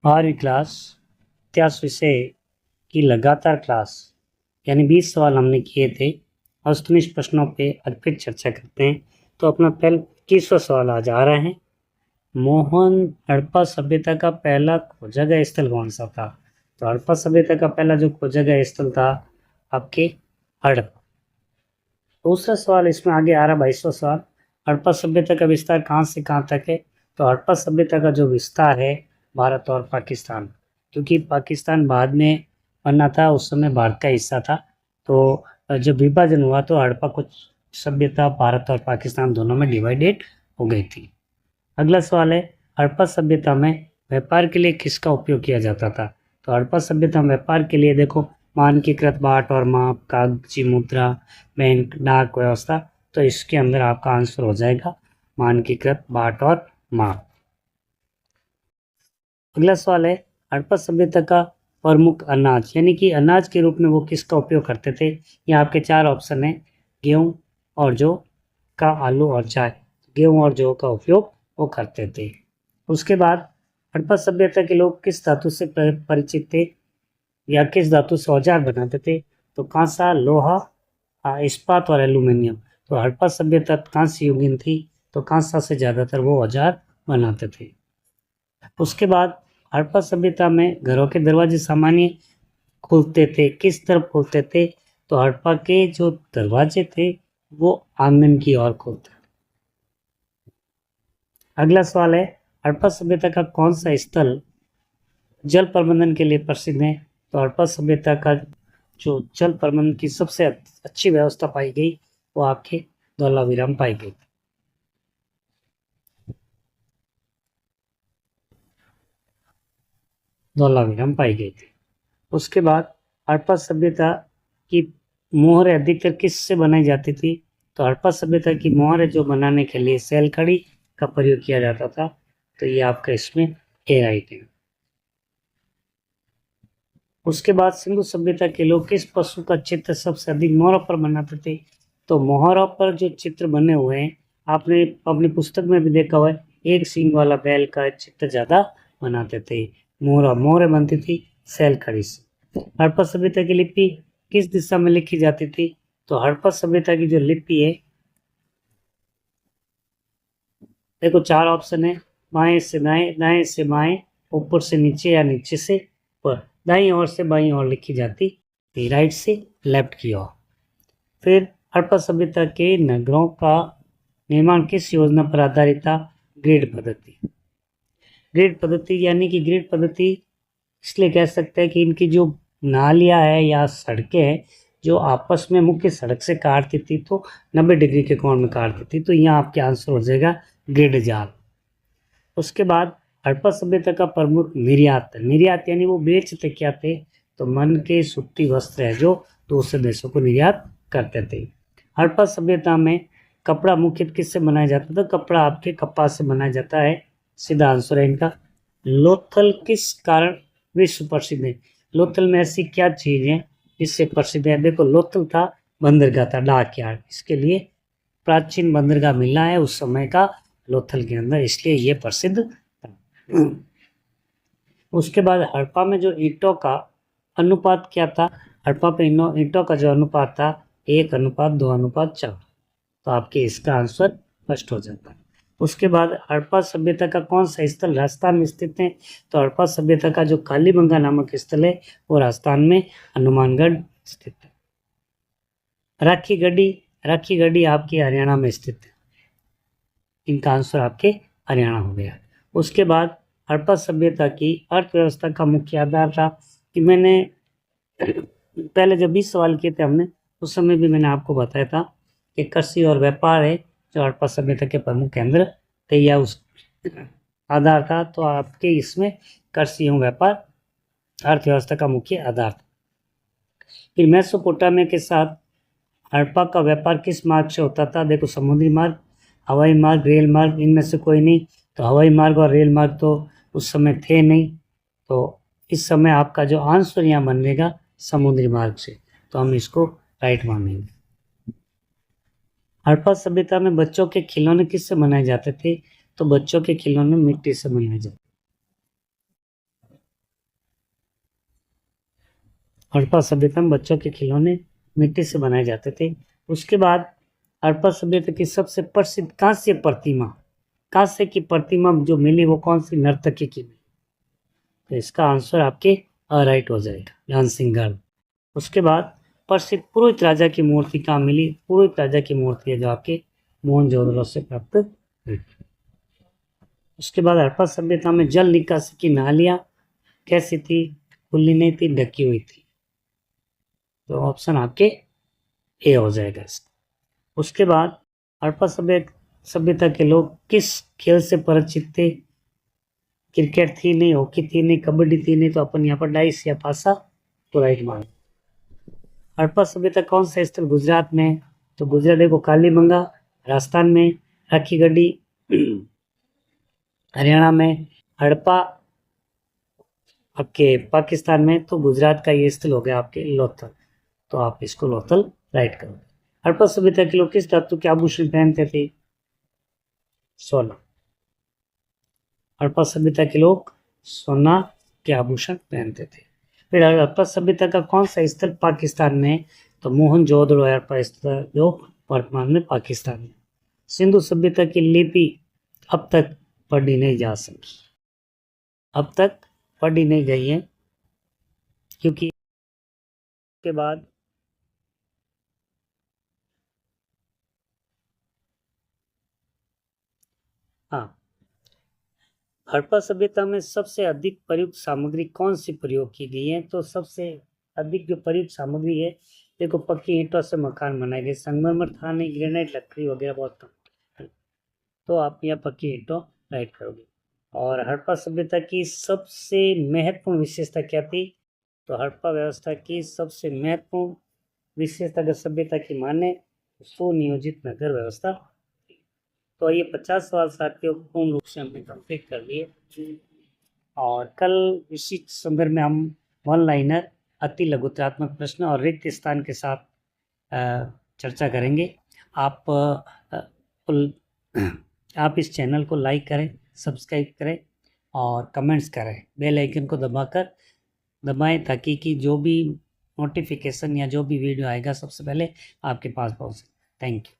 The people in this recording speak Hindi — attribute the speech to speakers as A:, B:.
A: 12वीं क्लास इतिहास विषय की लगातार क्लास यानी 20 सवाल हमने किए थे। अस्तमिश प्रश्नों पे आज फिर चर्चा करते हैं। तो अपना पहला 21वां सवाल आज आ रहा है। मोहन हड़प्पा सभ्यता का पहला खोजा गया स्थल कौन सा था? तो हड़प्पा सभ्यता का पहला जो खोजा गया स्थल था आपके हड़प्पा। दूसरा सवाल इसमें आगे आ रहा 22वां सवाल, हड़प्पा सभ्यता का विस्तार कहाँ से कहाँ तक है? तो हड़प्पा सभ्यता का जो विस्तार है भारत और पाकिस्तान, क्योंकि पाकिस्तान बाद में बना था, उस समय भारत का हिस्सा था। तो जब विभाजन हुआ तो हड़प्पा कुछ सभ्यता भारत और पाकिस्तान दोनों में डिवाइडेड हो गई थी। अगला सवाल है, हड़प्पा सभ्यता में व्यापार के लिए किसका उपयोग किया जाता था? तो हड़प्पा सभ्यता में व्यापार के लिए देखो मानकीकृत बाट और माप, कागजी मुद्रा, बैंक, डाक व्यवस्था। तो इसके अंदर आपका आंसर हो जाएगा मानकीकृत बाट और माप। अगला सवाल है, हड़प्पा सभ्यता का प्रमुख अनाज यानी कि अनाज के रूप में वो किसका उपयोग करते थे? यहाँ आपके चार ऑप्शन है, गेहूं और जौ का, आलू और चाय। गेहूं और जौ का उपयोग वो करते थे। उसके बाद हड़प्पा सभ्यता के लोग किस धातु से परिचित थे या किस धातु से औजार बनाते थे? तो कांसा, लोहा, इस्पात और एल्यूमिनियम। तो हड़प्पा सभ्यता कांस्य युगीन थी, तो कांसा से ज़्यादातर वो औजार बनाते थे। उसके बाद हड़प्पा सभ्यता में घरों के दरवाजे सामान्य खुलते थे, किस तरफ खुलते थे? तो हड़प्पा के जो दरवाजे थे वो आंगन की ओर खुलते। अगला सवाल है, हड़प्पा सभ्यता का कौन सा स्थल जल प्रबंधन के लिए प्रसिद्ध है? तो हड़प्पा सभ्यता का जो जल प्रबंधन की सबसे अच्छी व्यवस्था पाई गई वो आपके धौलावीराम पाई गई। धौलावीराम पाई गई थी। उसके बाद हड़प्पा सभ्यता की मोहरें अधिकतर किससे बनाई जाती थी? तो हड़प्पा सभ्यता की मोहरें जो बनाने के लिए सैलखड़ी का प्रयोग किया जाता था। तो ये आपका इसमें ए राइट है। उसके बाद सिंधु सभ्यता के लोग किस पशु का चित्र सबसे अधिक मोहरों पर बनाते थे? तो मोहरों पर जो चित्र बने हुए हैं आपने अपनी पुस्तक में भी देखा हुआ है, एक सींग वाला बैल का चित्र ज्यादा बनाते थे। मोहरें बनती थी सैलखड़ी से। हड़प्पा सभ्यता की लिपि किस दिशा में लिखी जाती थी? तो हड़प्पा सभ्यता की जो लिपि है, देखो चार ऑप्शन है, बाएं से दाएं, दाएं से बाएं, ऊपर से नीचे या नीचे से ऊपर। दाईं ओर से बाईं ओर लिखी जाती थी, राइट से लेफ्ट की ओर। फिर हड़प्पा सभ्यता के नगरों का निर्माण किस योजना पर आधारित था? ग्रिड पद्धति। ग्रिड पद्धति यानी कि ग्रिड पद्धति इसलिए कह सकते हैं कि इनकी जो नालियां है या सड़कें हैं जो आपस में मुख्य सड़क से काटती थी, तो 90 डिग्री के कोण में काटती थी। तो यहाँ आपके आंसर हो जाएगा ग्रिड जाल। उसके बाद हड़प्पा सभ्यता का प्रमुख निर्यात, निर्यात यानी वो बेचते क्या थे? तो मन के सूती वस्त्र है जो दूसरे देशों को निर्यात करते थे। हड़प्पा सभ्यता में कपड़ा मुख्यतः किससे बनाया जाता था? कपड़ा आपके कपास से बनाया जाता है, सीधा आंसर है इनका। लोथल किस कारण विश्व प्रसिद्ध है? लोथल में ऐसी क्या चीज है जिससे प्रसिद्ध है? देखो लोथल था बंदरगाह था, डाक यार्ड, इसके लिए प्राचीन बंदरगाह मिला है उस समय का लोथल के अंदर, इसलिए ये प्रसिद्ध था। उसके बाद हड़प्पा में जो ईंटों का अनुपात क्या था? हड़प्पा पे ईंटों का जो अनुपात था 1:2:4। तो आपके इसका आंसर फर्स्ट हो जाता है। उसके बाद हड़प्पा सभ्यता का कौन सा स्थल राजस्थान में स्थित है? तो हड़प्पा सभ्यता का जो कालीबंगा नामक स्थल है वो राजस्थान में हनुमानगढ़ स्थित है। राखी गढ़ी आपके हरियाणा में स्थित है। इनका आंसर आपके हरियाणा हो गया। उसके बाद हड़प्पा सभ्यता की अर्थव्यवस्था का मुख्य आधार था कि मैंने पहले जब 20 सवाल किए थे हमने, उस समय भी मैंने आपको बताया था कि कृषि और व्यापार है जो हड़प्पा सभ्यता के प्रमुख केंद्र थे या उस आधार था। तो आपके इसमें कृषि एवं व्यापार अर्थव्यवस्था का मुख्य आधार था। फिर मेसोपोटामिया के साथ हड़प्पा का व्यापार किस मार्ग से होता था? देखो समुद्री मार्ग, हवाई मार्ग, रेल मार्ग, इनमें से कोई नहीं। तो हवाई मार्ग और रेल मार्ग तो उस समय थे नहीं, तो इस समय आपका जो आंसर यहाँ बनेगा समुद्री मार्ग से, तो हम इसको राइट मानेंगे। हड़प्पा सभ्यता में बच्चों के खिलौने किससे बनाए जाते थे? तो बच्चों के खिलौने मिट्टी से बनाए जाते। हड़प्पा सभ्यता में बच्चों के खिलौने मिट्टी से बनाए जाते थे। उसके बाद हड़प्पा सभ्यता की सबसे प्रसिद्ध कांस्य की प्रतिमा जो मिली वो कौन सी नर्तकी की मिली? तो इसका आंसर आपके राइट हो जाएगा, डांसिंग गर्ल। उसके बाद प्रसिद्ध पुरोहित राजा की मूर्ति कहाँ मिली? पुरोहित राजा की मूर्ति है जो आपके मोहनजोदड़ो से प्राप्त हुई। उसके बाद हड़प्पा सभ्यता में जल निकासी की नालियां कैसी थी? खुली नहीं थी, ढकी हुई थी। तो ऑप्शन आपके ए हो जाएगा इसका। उसके बाद हड़प्पा सभ्यता के लोग किस खेल से परिचित थे? क्रिकेट थी नहीं, हॉकी थी नहीं, कबड्डी थी नहीं, तो अपन यहाँ पर डाइस या पासा तो राइट मान। हड़प्पा सभ्यता कौन सा स्थल गुजरात में? तो गुजरात देखो, कालीबंगा राजस्थान में, राखी गढ़ी हरियाणा में, हड़प्पा आपके पाकिस्तान में। तो गुजरात का ये स्थल हो गया आपके लोथल, तो आप इसको लोथल राइट करोगे। हड़प्पा सभ्यता के लोग किस धातु के आभूषण पहनते थे? सोना। हड़प्पा सभ्यता के लोग सोना के आभूषण पहनते थे। फिर हड़प्पा सभ्यता का कौन सा स्थल पाकिस्तान में? तो मोहनजोदड़ो हड़प्पा स्थल जो वर्तमान में पाकिस्तान में। सिंधु सभ्यता की लिपि अब तक पढ़ी नहीं जा सकी, अब तक पढ़ी नहीं गई है, क्योंकि के बाद हाँ, हड़प्पा सभ्यता में सबसे अधिक प्रयुक्त सामग्री कौन सी प्रयोग की गई है? तो सबसे अधिक जो प्रयुक्त सामग्री है, देखो पक्की ईंटों से मकान बनाए गए, संगमरमर था नहीं, ग्रेनाइट लकड़ी वगैरह बहुत कम, तो आप यहाँ पक्की ईंटों राइट करोगे। और हड़प्पा सभ्यता की सबसे महत्वपूर्ण विशेषता क्या थी? तो हड़प्पा व्यवस्था की सबसे महत्वपूर्ण विशेषता अगर सभ्यता की माने सुनियोजित नगर व्यवस्था। तो ये 50 सवाल साथियों पूर्ण रूप से हमने कंप्लीट कर लिए, और कल इसी संदर्भ में हम वन लाइनर, अति लघुत्रात्मक प्रश्न और रिक्त स्थान के साथ चर्चा करेंगे। आप इस चैनल को लाइक करें, सब्सक्राइब करें और कमेंट्स करें, बेल आइकन को दबाएं ताकि कि जो भी नोटिफिकेशन या जो भी वीडियो आएगा सबसे पहले आपके पास पहुंचे। Thank you.